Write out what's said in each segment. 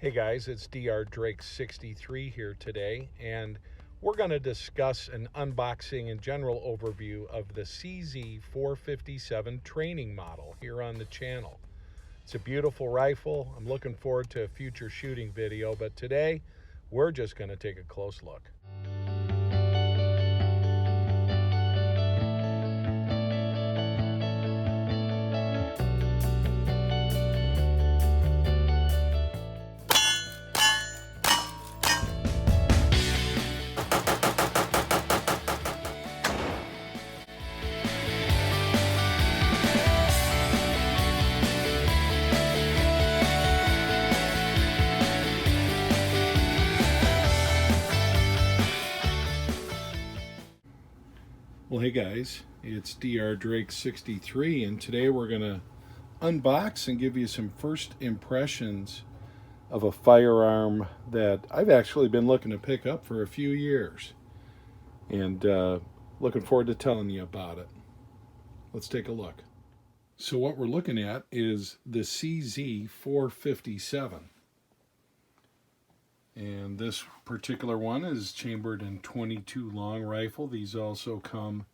Hey guys, it's Dr. Drake 63 here today, and we're going to discuss an unboxing and general overview of the CZ457 training model here on the channel. It's a beautiful rifle. I'm looking forward to a future shooting video, but today we're just going to take a close look. Well, hey guys, it's Dr. Drake 63, and today we're going to unbox and give you some first impressions of a firearm that I've actually been looking to pick up for a few years, and looking forward to telling you about it. Let's take a look. So what we're looking at is the CZ457. And this particular one is chambered in 22 long rifle. These also come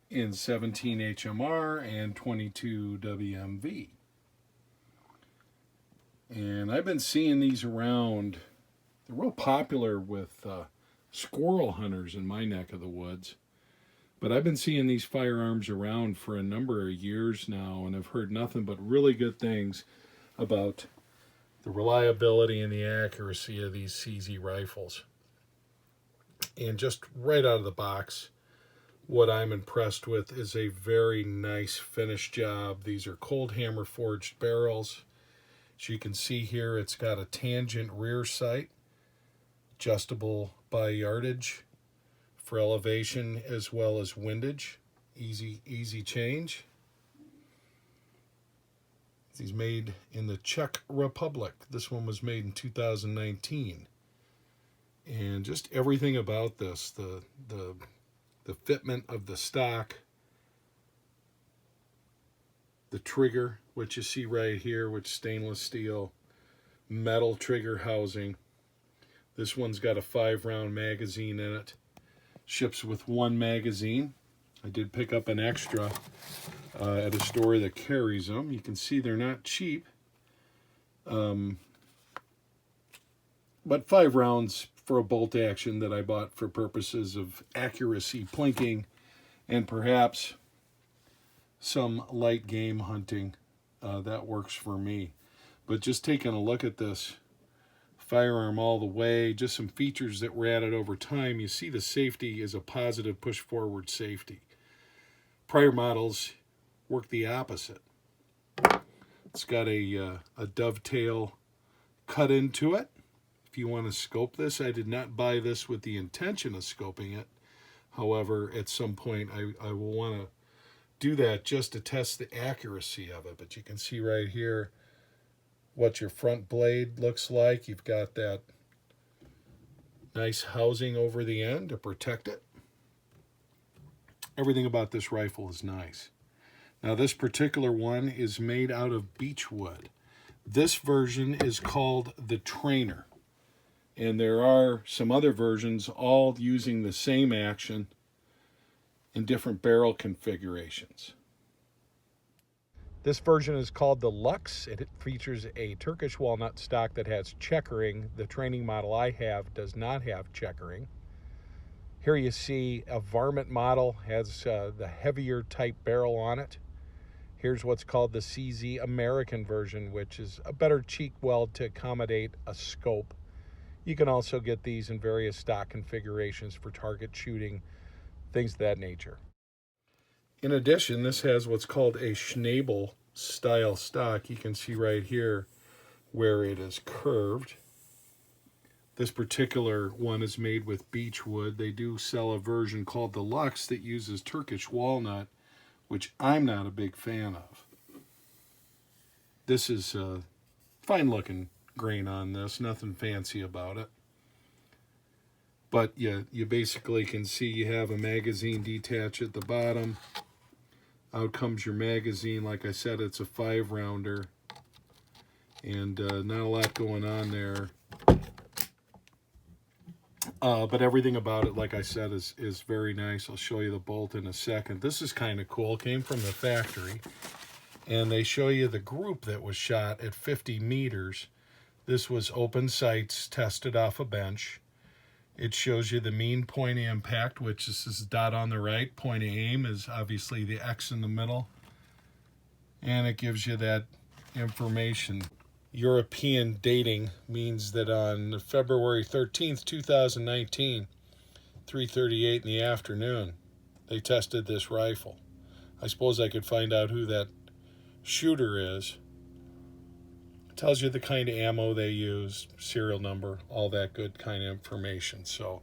in 17 HMR and 22 WMV. And I've been seeing these around. They're real popular with squirrel hunters in my neck of the woods. But I've been seeing these firearms around for a number of years now, and I've heard nothing but really good things about the reliability and the accuracy of these CZ rifles. And just right out of the box, what I'm impressed with is a very nice finish job. These are cold hammer forged barrels. As you can see here, it's got a tangent rear sight, adjustable by yardage for elevation as well as windage. Easy change. He's made in the Czech Republic. This one was made in 2019. And just everything about this, the fitment of the stock, the trigger, which you see right here, which stainless steel, metal trigger housing. This one's got a 5-round magazine in it. Ships with 1 magazine. I did pick up an extra at a store that carries them. You can see they're not cheap. But 5 rounds for a bolt action that I bought for purposes of accuracy, plinking, and perhaps some light game hunting. That works for me. But just taking a look at this firearm all the way, just some features that were added over time. You see the safety is a positive push forward safety. Prior models work the opposite. It's got a dovetail cut into it. If you want to scope this, I did not buy this with the intention of scoping it. However, at some point I will want to do that just to test the accuracy of it. But you can see right here what your front blade looks like. You've got that nice housing over the end to protect it. Everything about this rifle is nice. Now this particular one is made out of beechwood. This version is called the Trainer. And there are some other versions all using the same action in different barrel configurations. This version is called the Lux. It features a Turkish walnut stock that has checkering. The training model I have does not have checkering. Here you see a varmint model, has the heavier type barrel on it. Here's what's called the CZ American version, which is a better cheek weld to accommodate a scope. You can also get these in various stock configurations for target shooting, things of that nature. In addition, this has what's called a Schnabel style stock. You can see right here where it is curved. This particular one is made with beechwood. They do sell a version called the Lux that uses Turkish walnut, which I'm not a big fan of. This is a fine looking grain on this, nothing fancy about it. But you basically can see you have a magazine detach at the bottom. Out comes your magazine. Like I said, it's a 5-rounder. and not a lot going on there. But everything about it, like I said, is very nice. I'll show you the bolt in a second. This is kind of cool. It came from the factory. And they show you the group that was shot at 50 meters. This was open sights tested off a bench. It shows you the mean point of impact, which is this dot on the right. Point of aim is obviously the X in the middle. And it gives you that information. European dating means that on February 13th, 2019, 3:38 in the afternoon, they tested this rifle. I suppose I could find out who that shooter is. It tells you the kind of ammo they use, serial number, all that good kind of information. So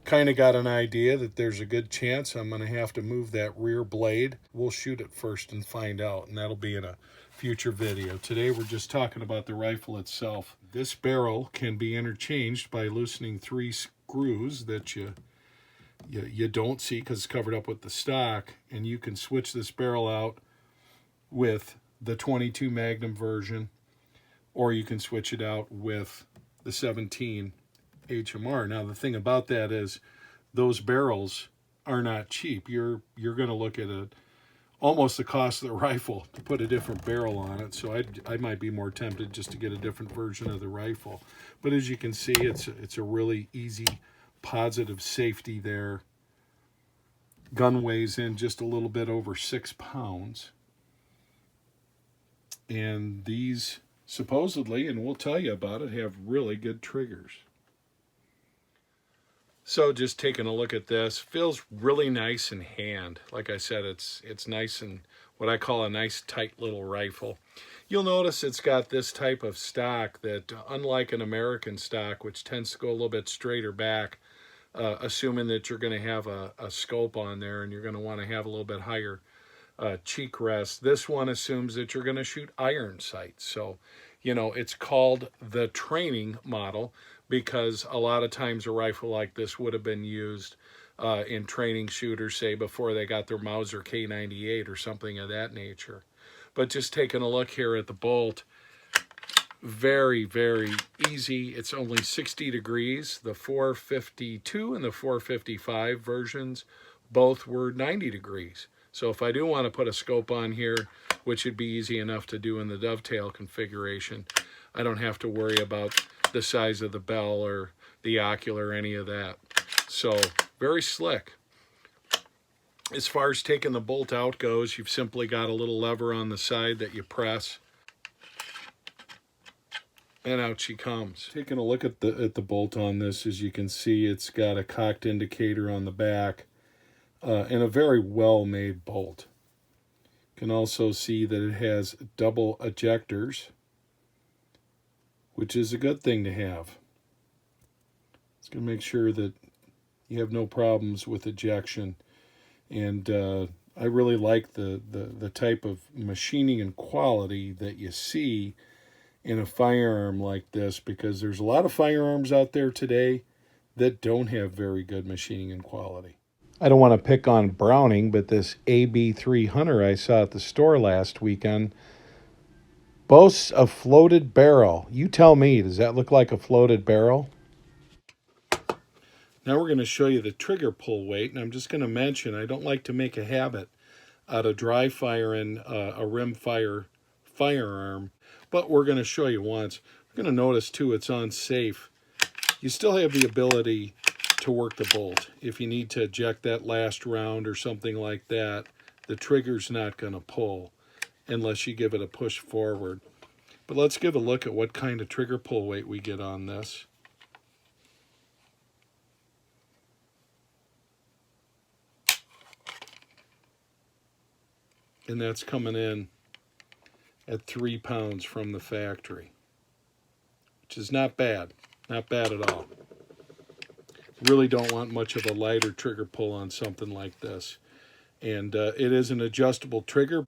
kind of got an idea that there's a good chance I'm going to have to move that rear blade. We'll shoot it first and find out, and that'll be in a future video. Today we're just talking about the rifle itself. This barrel can be interchanged by loosening 3 screws that you don't see because it's covered up with the stock, and you can switch this barrel out with the 22 Magnum version, or you can switch it out with the 17 HMR. Now the thing about that is those barrels are not cheap. You're going to look at almost the cost of the rifle to put a different barrel on it. So I might be more tempted just to get a different version of the rifle. But as you can see, it's a really easy, positive safety there. Gun weighs in just a little bit over 6 pounds. And these supposedly, and we'll tell you about it, have really good triggers. So just taking a look at this, feels really nice in hand. Like I said, it's nice and what I call a nice tight little rifle. You'll notice it's got this type of stock that, unlike an American stock, which tends to go a little bit straighter back, assuming that you're going to have a scope on there and you're going to want to have a little bit higher cheek rest. This one assumes that you're going to shoot iron sights. So, you know, it's called the training model because a lot of times a rifle like this would have been used in training shooters, say, before they got their Mauser K98 or something of that nature. But just taking a look here at the bolt, very, very easy. It's only 60 degrees. The 452 and the 455 versions, both were 90 degrees. So if I do want to put a scope on here, which would be easy enough to do in the dovetail configuration, I don't have to worry about the size of the bell or the ocular or any of that. So very slick. As far as taking the bolt out goes, you've simply got a little lever on the side that you press, and out she comes. Taking a look at the bolt on this, as you can see, it's got a cocked indicator on the back and a very well-made bolt. You can also see that it has double ejectors, which is a good thing to have. It's going to make sure that you have no problems with ejection. And I really like the type of machining and quality that you see in a firearm like this, because there's a lot of firearms out there today that don't have very good machining and quality. I don't want to pick on Browning, but this AB3 Hunter I saw at the store last weekend boasts a floated barrel. You tell me, does that look like a floated barrel? Now we're going to show you the trigger pull weight, and I'm just going to mention I don't like to make a habit out of dry firing a rimfire firearm, but we're going to show you once. We're going to notice too it's on safe. You still have the ability to work the bolt. If you need to eject that last round or something like that, the trigger's not going to pull unless you give it a push forward. But let's give a look at what kind of trigger pull weight we get on this. And that's coming in at 3 pounds from the factory, which is not bad. Not bad at all. Really don't want much of a lighter trigger pull on something like this. And it is an adjustable trigger.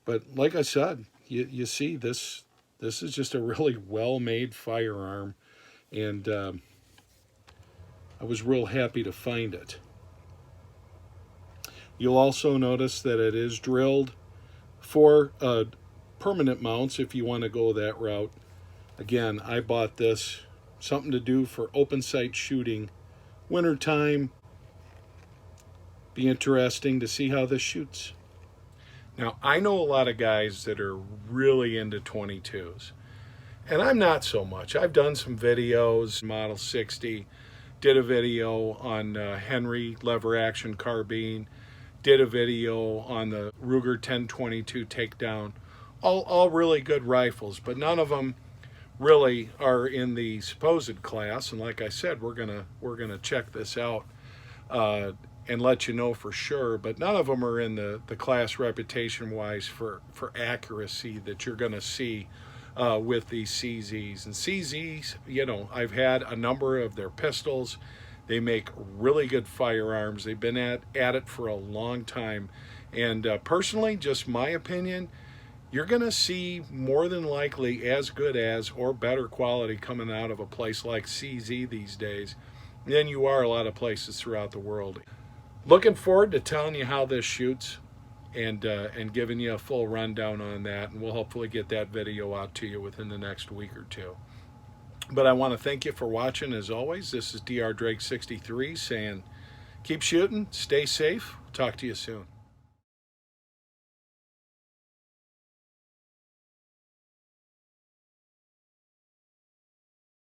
But like I said, you see this is just a really well-made firearm. And I was real happy to find it. You'll also notice that it is drilled for permanent mounts if you want to go that route. Again, I bought this, something to do for open sight shooting. Wintertime, be interesting to see how this shoots. Now, I know a lot of guys that are really into 22s, and I'm not so much. I've done some videos, Model 60, did a video on Henry lever action carbine, did a video on the Ruger 1022 takedown. All really good rifles, but none of them really are in the supposed class. And like I said, we're gonna check this out and let you know for sure. But none of them are in the class reputation-wise for accuracy that you're gonna see with these CZs. And CZs, you know, I've had a number of their pistols. They make really good firearms. They've been at it for a long time. And personally, just my opinion, you're going to see more than likely as good as or better quality coming out of a place like CZ these days than you are a lot of places throughout the world. Looking forward to telling you how this shoots and giving you a full rundown on that. And we'll hopefully get that video out to you within the next week or two. But I want to thank you for watching as always. This is Dr. Drake 63 saying keep shooting, stay safe. Talk to you soon.